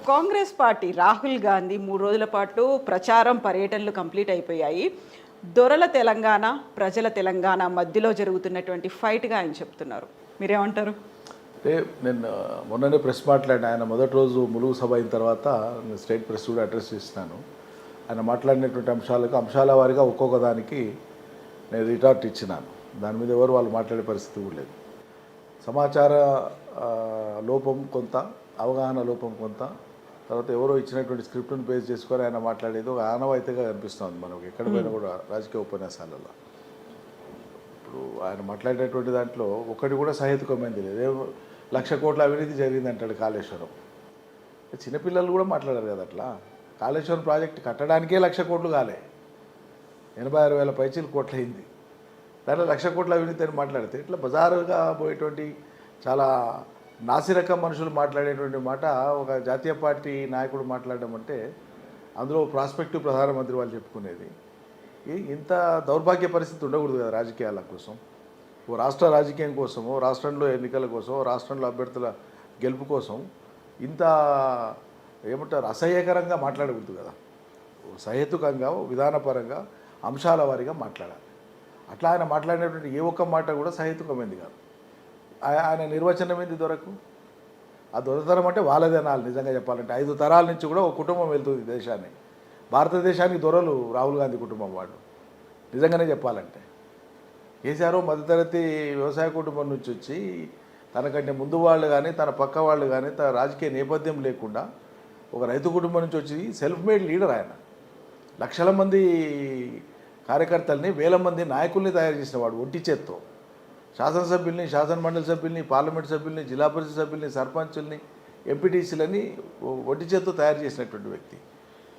Congress party Rahul Gandhi 3 రోజుల పాటు ప్రచారం పర్యటనలు కంప్లీట్ అయిపోయాయి. దొరల తెలంగాణ, ప్రజల తెలంగాణ మధ్యలో జరుగుతున్నటువంటి ఫైట్‌గా ఆయన చెప్తున్నారు. మీరేమంటారు? అంటే నేను మొన్ననే ప్రెస్ మాట్లాడిన ఆయన మొదటి రోజు ములుగు సభ అయిన తర్వాత నేను స్టేట్ ప్రెస్ కూడా అడ్రస్ చేస్తున్నాను. ఆయన మాట్లాడినటువంటి అంశాల వారీగా ఒక్కొక్క దానికి నేను రిటార్ట్ ఇచ్చినాను. దాని మీద ఎవరు వాళ్ళు మాట్లాడే పరిస్థితి కూడా లేదు. సమాచార లోపం కొంత, అవగాహన లోపం కొంత, తర్వాత ఎవరో ఇచ్చినటువంటి స్క్రిప్ట్ను బేస్ చేసుకొని ఆయన మాట్లాడేది ఒక ఆనవాయితీగా కనిపిస్తుంది మనకు ఎక్కడ పోయినా కూడా రాజకీయ ఉపన్యాసాలలో. ఇప్పుడు ఆయన మాట్లాడేటువంటి దాంట్లో ఒకటి కూడా సహేతుకమైంది లేదు. 1,00,000 కోట్ల అవినీతి జరిగింది అంటాడు కాళేశ్వరం. చిన్నపిల్లలు కూడా మాట్లాడారు కదా అట్లా. కాళేశ్వరం ప్రాజెక్టు కట్టడానికే 1,00,000 కోట్లు కాలే, 86,000 పైచీలు కోట్లు అయింది. దాంట్లో 1,00,000 కోట్ల అవినీతి అని మాట్లాడితే ఇట్లా బజారుగా పోయేటువంటి చాలా నాసిరకం మనుషులు మాట్లాడేటువంటి మాట ఒక జాతీయ పార్టీ నాయకుడు మాట్లాడడం అంటే అందులో ప్రాస్పెక్టివ్ ప్రధానమంత్రి వాళ్ళు చెప్పుకునేది. ఇంత దౌర్భాగ్య పరిస్థితి ఉండకూడదు కదా రాజకీయాల కోసం. ఓ రాష్ట్ర రాజకీయం కోసమో, రాష్ట్రంలో ఎన్నికల కోసం, రాష్ట్రంలో అభ్యర్థుల గెలుపు కోసం ఇంత ఏమంటారు అసహ్యకరంగా మాట్లాడకూడదు కదా. సహేతుకంగా, విధానపరంగా, అంశాల వారీగా మాట్లాడాలి. అట్లా ఆయన మాట్లాడినటువంటి ఏ ఒక్క మాట కూడా సహేతుకమైంది కాదు. ఆయన నిర్వచనం ఏంది దొరకు? ఆ దొరతనం అంటే వాళ్ళదే అనాలి. నిజంగా చెప్పాలంటే 5 తరాల నుంచి కూడా ఒక కుటుంబం వెళ్తుంది దేశాన్ని. భారతదేశానికి దొరలు రాహుల్ గాంధీ కుటుంబం వాళ్ళు. నిజంగానే చెప్పాలంటే కేసీఆర్ మధ్యతరగతి వ్యవసాయ కుటుంబం నుంచి వచ్చి తనకంటే ముందు వాళ్ళు కానీ, తన పక్క వాళ్ళు కానీ, తన రాజకీయ నేపథ్యం లేకుండా ఒక రైతు కుటుంబం నుంచి వచ్చి సెల్ఫ్ మేడ్ లీడర్ ఆయన. లక్షల మంది కార్యకర్తల్ని, వేల మంది నాయకుల్ని తయారు చేసిన వాడు ఒంటి చేత్తో. శాసనసభ్యుల్ని, శాసనమండలి సభ్యుల్ని, పార్లమెంట్ సభ్యుల్ని, జిల్లా పరిషత్ సభ్యుల్ని, సర్పంచుల్ని, ఎంపీటీసీలని ఒంటి చేత్తో తయారు చేసినటువంటి వ్యక్తి.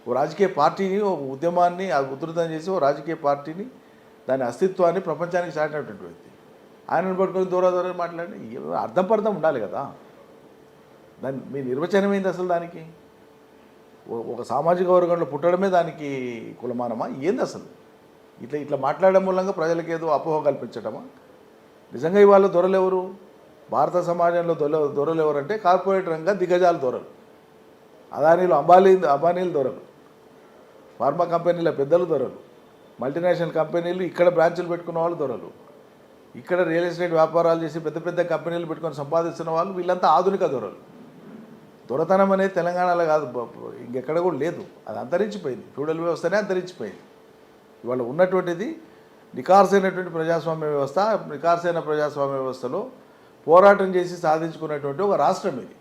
ఓ రాజకీయ పార్టీని, ఓ ఉద్యమాన్ని ఉధృతం చేసి ఓ రాజకీయ పార్టీని, దాని అస్తిత్వాన్ని ప్రపంచానికి చాటినటువంటి వ్యక్తి. ఆయనను పట్టుకొని దూర మాట్లాడి అర్థం ఉండాలి కదా. దాని మీ నిర్వచనం ఏంది అసలు? దానికి ఒక సామాజిక వర్గంలో పుట్టడమే దానికి కులమానమా ఏంది అసలు? ఇట్లా మాట్లాడడం మూలంగా ప్రజలకు ఏదో అపోహ కల్పించడమా? నిజంగా ఇవాళ దొరలు ఎవరు? భారత సమాజంలో దొరలు ఎవరంటే కార్పొరేట్ రంగ దిగ్గజాలు దొరలు. అదానీలు, అంబానీలు దొరలు, ఫార్మా కంపెనీల పెద్దలు దొరలు, మల్టీనేషనల్ కంపెనీలు ఇక్కడ బ్రాంచులు పెట్టుకున్న వాళ్ళు దొరలు, ఇక్కడ రియల్ ఎస్టేట్ వ్యాపారాలు చేసి పెద్ద పెద్ద కంపెనీలు పెట్టుకొని సంపాదిస్తున్న వాళ్ళు వీళ్ళంతా ఆధునిక దొరలు. దొరతనం అనేది తెలంగాణలో కాదు, ఇంకెక్కడ కూడా లేదు. అది అంతరించిపోయింది. ఫ్యూడల్ వ్యవస్థనే అంతరించిపోయింది. ఇవాళ ఉన్నటువంటిది నికార్సైనటువంటి ప్రజాస్వామ్య వ్యవస్థ. నికార్సైన ప్రజాస్వామ్య వ్యవస్థలో పోరాటం చేసి సాధించుకున్నటువంటి ఒక రాష్ట్రం ఇది.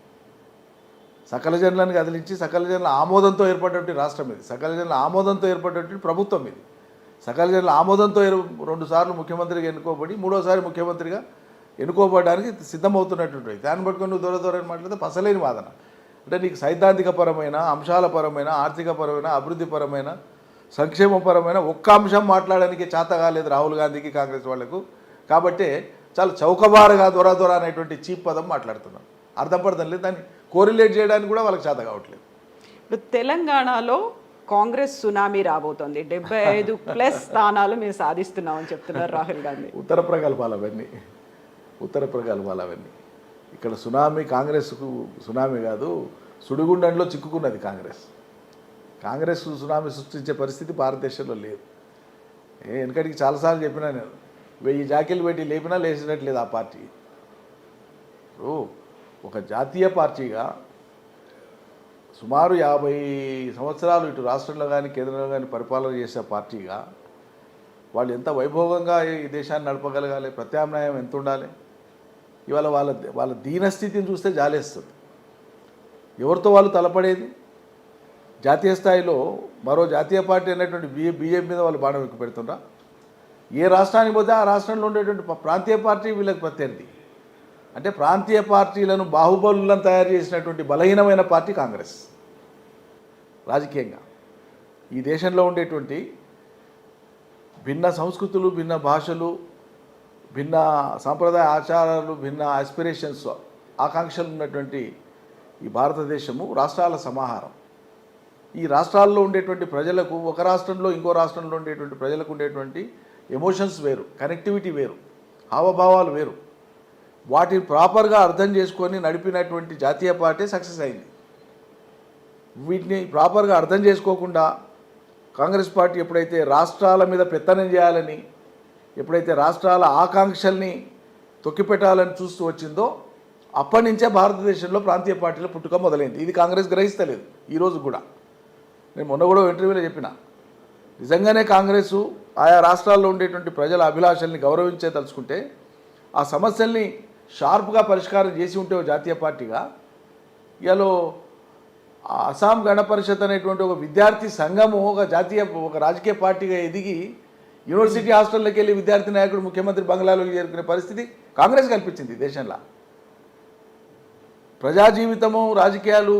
సకల జనులను కదిలించి సకల జనుల ఆమోదంతో ఏర్పడినటువంటి రాష్ట్రం ఇది. సకల జనుల ఆమోదంతో ఏర్పడినటువంటి ప్రభుత్వం ఇది. సకల జనుల ఆమోదంతో 2 సార్లు ముఖ్యమంత్రిగా ఎన్నుకోబడి 3వసారి ముఖ్యమంత్రిగా ఎన్నుకోబడడానికి సిద్ధమవుతున్నటువంటి దాన్ని పట్టుకొని నువ్వు దూరని మాట్లాడితే పసలేని వాదన. అంటే నీకు సైద్ధాంతికపరమైన, అంశాలపరమైన, ఆర్థికపరమైన, అభివృద్ధిపరమైన, సంక్షేమపరమైన ఒక్క అంశం మాట్లాడడానికి చేత కాలేదు రాహుల్ గాంధీకి, కాంగ్రెస్ వాళ్లకు. కాబట్టి చాలా చౌకబారుగా దొర అనేటువంటి చీప్ పదం మాట్లాడుతున్నారు. అర్థం లేదు. దాన్ని కోరిలేట్ చేయడానికి కూడా వాళ్ళకి చేత కావట్లేదు. ఇప్పుడు తెలంగాణలో కాంగ్రెస్ సునామీ రాబోతోంది. 75+ స్థానాలు మేము సాధిస్తున్నామని చెప్తున్నారు రాహుల్ గాంధీ. ఉత్తర ప్రగల్భాలు అవన్నీ. ఇక్కడ సునామీ కాంగ్రెస్కు సునామీ కాదు, సుడిగుండంలో చిక్కుకున్నది కాంగ్రెస్ సునామీ సృష్టించే పరిస్థితి భారతదేశంలో లేదు. వెనకటికి చాలాసార్లు చెప్పినా నేను, 1000 జాకీలు పెట్టి లేపినా లేచినట్లేదు ఆ పార్టీ. ఇప్పుడు ఒక జాతీయ పార్టీగా సుమారు 50 సంవత్సరాలు ఇటు రాష్ట్రంలో కానీ కేంద్రంలో కానీ పరిపాలన చేసే పార్టీగా వాళ్ళు ఎంత వైభోగంగా ఈ దేశాన్ని నడపగలగాలి, ప్రత్యామ్నాయం ఎంత ఉండాలి. ఇవాళ వాళ్ళ దీనస్థితిని చూస్తే జాలేస్తుంది. ఎవరితో వాళ్ళు తలపడేది? జాతీయ స్థాయిలో మరో జాతీయ పార్టీ అనేటువంటి బీజేపీ మీద వాళ్ళు బాణం ఎక్కువ పెడుతుండ్రా? ఏ రాష్ట్రానికి పోతే ఆ రాష్ట్రంలో ఉండేటువంటి ప్రాంతీయ పార్టీ వీళ్ళకి ప్రత్యర్థి. అంటే ప్రాంతీయ పార్టీలను, బాహుబలులను తయారు చేసినటువంటి బలహీనమైన పార్టీ కాంగ్రెస్. రాజకీయంగా ఈ దేశంలో ఉండేటువంటి భిన్న సంస్కృతులు, భిన్న భాషలు, భిన్న సాంప్రదాయ ఆచారాలు, భిన్న ఆస్పిరేషన్స్, ఆకాంక్షలు ఉన్నటువంటి ఈ భారతదేశము రాష్ట్రాల సమాహారం. ఈ రాష్ట్రాల్లో ఉండేటువంటి ప్రజలకు, ఒక రాష్ట్రంలో ఇంకో రాష్ట్రంలో ఉండేటువంటి ప్రజలకు ఉండేటువంటి ఎమోషన్స్ వేరు, కనెక్టివిటీ వేరు, హావభావాలు వేరు. వాటిని ప్రాపర్గా అర్థం చేసుకొని నడిపినటువంటి జాతీయ పార్టీ సక్సెస్ అయింది. వీటిని ప్రాపర్గా అర్థం చేసుకోకుండా కాంగ్రెస్ పార్టీ ఎప్పుడైతే రాష్ట్రాల మీద పెత్తనం చేయాలని, ఎప్పుడైతే రాష్ట్రాల ఆకాంక్షల్ని తొక్కిపెట్టాలని చూస్తూ వచ్చిందో అప్పటి నుంచే భారతదేశంలో ప్రాంతీయ పార్టీల పుట్టుక మొదలైంది. ఇది కాంగ్రెస్ గ్రహిస్తలేదు ఈరోజు కూడా. నేను మొన్న కూడా ఇంటర్వ్యూలో చెప్పిన, నిజంగానే కాంగ్రెస్ ఆయా రాష్ట్రాల్లో ఉండేటువంటి ప్రజల అభిలాషల్ని గౌరవించే తలుచుకుంటే ఆ సమస్యల్ని షార్ప్గా పరిష్కారం చేసి ఉంటే ఒక జాతీయ పార్టీగా, ఇవాళ అస్సాం గణ పరిషత్ అనేటువంటి ఒక విద్యార్థి సంఘము ఒక రాజకీయ పార్టీగా ఎదిగి యూనివర్సిటీ హాస్టల్లోకి వెళ్ళి విద్యార్థి నాయకుడు ముఖ్యమంత్రి బంగ్లాలోకి చేరుకునే పరిస్థితి కాంగ్రెస్ కల్పించింది దేశంలో. ప్రజా జీవితము, రాజకీయాలు,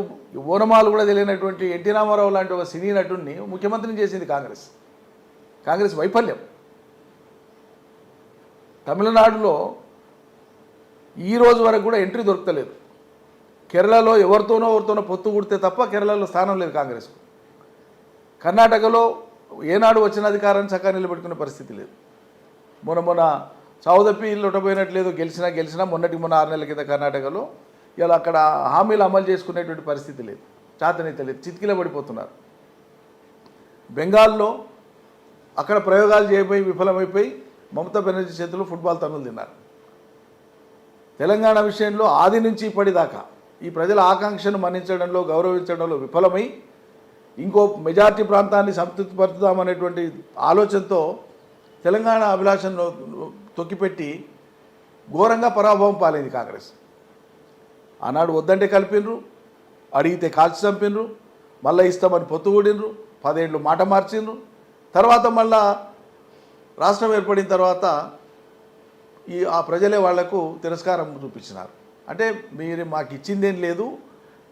ఓనమాలు కూడా తెలియనటువంటి ఎన్టీ రామారావు లాంటి ఒక సినీ నటుడిని ముఖ్యమంత్రిని చేసింది కాంగ్రెస్ వైఫల్యం. తమిళనాడులో ఈ రోజు వరకు కూడా ఎంట్రీ దొరకలేదు. కేరళలో ఎవరితోనో పొత్తు కుడితే తప్ప కేరళలో స్థానం లేదు కాంగ్రెస్కు. కర్ణాటకలో ఏనాడు వచ్చిన అధికారాన్ని చక్కగా నిలబెట్టుకునే పరిస్థితి లేదు. మొన్న చావుదప్పి లొట్టపోయినట్లేదు, గెలిచినా మొన్న 6 నెలల కింద కర్ణాటకలో ఇలా అక్కడ హామీలు అమలు చేసుకునేటువంటి పరిస్థితి లేదు, చాతనీత లేదు, చితికిల పడిపోతున్నారు. బెంగాల్లో అక్కడ ప్రయోగాలు చేయబోయి విఫలమైపోయి మమతా బెనర్జీ చేతుల్లో ఫుట్బాల్ తన్నులు తిన్నారు. తెలంగాణ విషయంలో ఆది నుంచి ఇప్పటిదాకా ఈ ప్రజల ఆకాంక్షను మన్నించడంలో, గౌరవించడంలో విఫలమై ఇంకో మెజార్టీ ప్రాంతాన్ని సంతృప్తిపరుచుదామనేటువంటి ఆలోచనతో తెలంగాణ అభిలాషను తొక్కిపెట్టి ఘోరంగా పరాభవం పాలైంది కాంగ్రెస్. ఆనాడు వద్దంటే కలిపినరు, అడిగితే కాల్చి చంపినరు, మళ్ళీ ఇస్తామని పొత్తు కూడినరు, 10 ఏళ్ళు మాట మార్చినరు. తర్వాత మళ్ళా రాష్ట్రం ఏర్పడిన తర్వాత ఆ ప్రజలే వాళ్లకు తిరస్కారం చూపించినారు. అంటే మీరు మాకు ఇచ్చిందేం లేదు,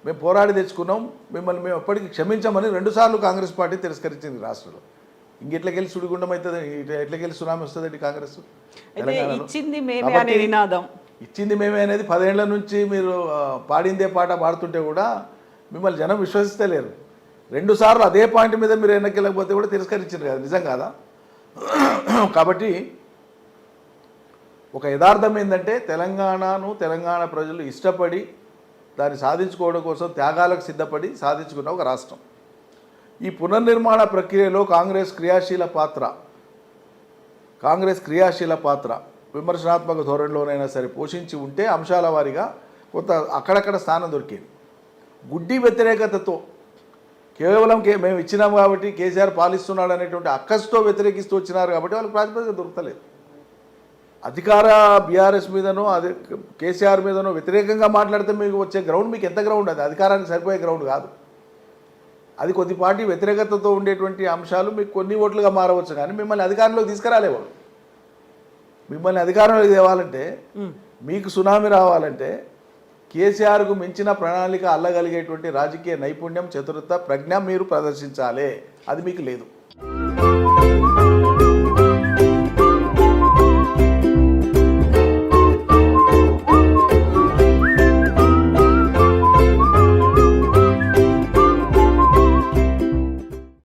మేము పోరాడి తెచ్చుకున్నాం, మిమ్మల్ని మేము ఎప్పటికీ క్షమించామని 2 సార్లు కాంగ్రెస్ పార్టీ తిరస్కరించింది రాష్ట్రంలో. ఇంకెట్లకెళ్ళి సుడిగుండం అవుతుంది, ఎట్లకెళ్ళి సునామీ వస్తుందండి కాంగ్రెస్? ఇచ్చింది మేమే అనేది 10 ఏళ్ల నుంచి మీరు పాడిందే పాట పాడుతుంటే కూడా మిమ్మల్ని జనం విశ్వసిస్తలేరు. 2 సార్లు అదే పాయింట్ మీద మీరు ఎన్నికలేకపోతే కూడా తిరస్కరించారు కదా, నిజం కాదా? కాబట్టి ఒక యథార్థం ఏంటంటే తెలంగాణ ప్రజలు ఇష్టపడి దాన్ని సాధించుకోవడం కోసం త్యాగాలకు సిద్ధపడి సాధించుకున్న ఒక రాష్ట్రం. ఈ పునర్నిర్మాణ ప్రక్రియలో కాంగ్రెస్ క్రియాశీల పాత్ర విమర్శనాత్మక ధోరణిలోనైనా సరే పోషించి ఉంటే అంశాల వారీగా కొంత అక్కడక్కడ స్థానం దొరికింది. గుడ్డి వ్యతిరేకతతో కేవలం మేము ఇచ్చినాం కాబట్టి కేసీఆర్ పాలిస్తున్నాడు అనేటువంటి అక్కస్తో వ్యతిరేకిస్తూ వచ్చినారు కాబట్టి వాళ్ళకి ప్రాతిపదిక దొరకలేదు. అధికార బీఆర్ఎస్ మీదనో అదే కేసీఆర్ మీదనో వ్యతిరేకంగా మాట్లాడితే మీకు వచ్చే గ్రౌండ్ మీకు ఎంత గ్రౌండ్, అది అధికారానికి సరిపోయే గ్రౌండ్ కాదు. అది కొద్దిపాటి వ్యతిరేకతతో ఉండేటువంటి అంశాలు మీకు కొన్ని ఓట్లుగా మారవచ్చు, కానీ మిమ్మల్ని అధికారంలోకి తీసుకురాలేవాడు. మిమ్మల్ని అధికారంలోకి తేవాలంటే, మీకు సునామీ రావాలంటే కేసీఆర్కు మించిన ప్రణాళిక అల్లగలిగేటువంటి రాజకీయ నైపుణ్యం, చతురత, ప్రజ్ఞ మీరు ప్రదర్శించాలి. అది మీకు లేదు.